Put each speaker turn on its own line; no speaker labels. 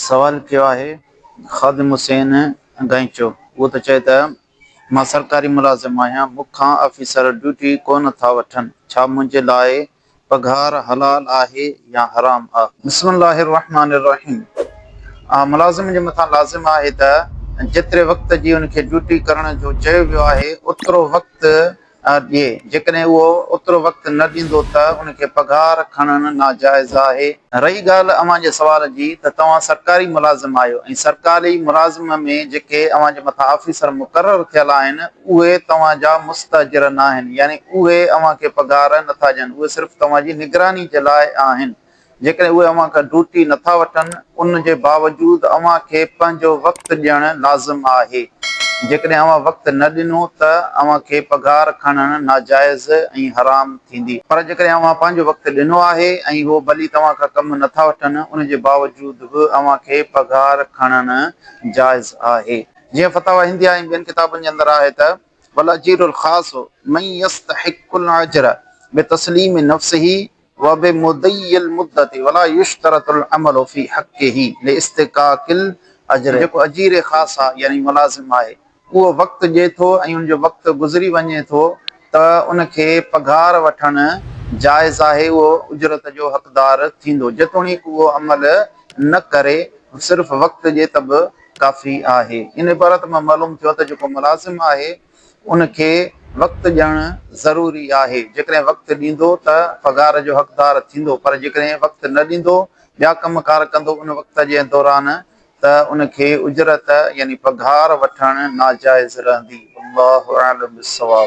सवाल कयो आहे ख़ादिम हुसैन गैंचो। वो तो चए त मां सरकारी मुलाज़िम आहियां, मूंखां ऑफिसर ड्यूटी कोन था वठनि, छा मुंहिंजे लाइ पघार हलाल आहे या हराम आहे? बिस्मिल्लाहिर रहमानिर रहीम। मुलाज़िम जे मथां लाज़िम आहे त जेतिरे वक़्त जी उनखे ड्यूटी करण जो चयो वियो आहे ओतिरो वक़्तु ॾिए। जेकॾहिं उहो ओतिरो वक़्तु न ॾींदो त उनखे पघार खणणु नाजाइज़ आहे। रही ॻाल्हि अव्हां जे सवाल जी त तव्हां सरकारी मुलाज़िम आहियो ऐं सरकारी मुलाज़िम में जेके अव्हां जे मथां ऑफिसर मुक़ररु थियल आहिनि उहे तव्हांजा मुस्तअजिर न आहिनि, यानी उहे अव्हां खे पघार नथा ॾियनि, उहे सिर्फ़ु तव्हांजी निगरानी जे लाइ आहिनि। जेकॾहिं उहे अव्हां खां ड्यूटी नथा वठनि उन जे बावजूदु अव्हां खे पंहिंजो वक़्तु ॾियणु लाज़िम आहे। जेकॾहिं अव्हां वक़्तु न ॾिनो त अव्हां खे पघार खणणु नाजाइज़ ऐं हराम थींदी। पर जेकॾहिं अव्हां पंहिंजो वक़्तु ॾिनो आहे ऐं उहो भली तव्हां खां कमु नथा वठनि उन जे बावजूदु बि अव्हां खे पघार खणणु जाइज़ आहे। जीअं फतावा हिंदिया ऐं ॿियनि किताबनि जे अंदरि आहे त वल अजीरुल ख़ास मन यस्तहिकुल अजर बितस्लीम नफ्सिही व बिमुदय्यिल मुद्दति वला युश्तरतुल अमलु फी हक़्क़िही लिइस्तिकाकिल अजर। जेको अजीर ख़ास आहे यानी मुलाज़िम आहे उहो वक़्तु ॾिए थो ऐं उनजो वक़्तु गुज़री वञे थो त उनखे पघार वठणु जाइज़ आहे, उहो उजरत जो हक़दार थींदो, जेतोणीकि उहो अमल न करे सिर्फ़ु वक़्तु ॾिए त बि काफ़ी आहे। इन इबारत मां मालूम थियो त जेको मुलाज़िम आहे उनखे वक़्तु ॾियणु ज़रूरी आहे। जेकॾहिं वक़्तु ॾींदो त पघार जो हक़दार थींदो, पर जेकॾहिं वक़्तु न ॾींदो ॿिया कमकार कंदो उन वक़्त जे दौरान त उनखे उजरत यानी पघार वठणु नाजाइज़ रहंदी। अल्लाहु अअलम बिस्सवाब।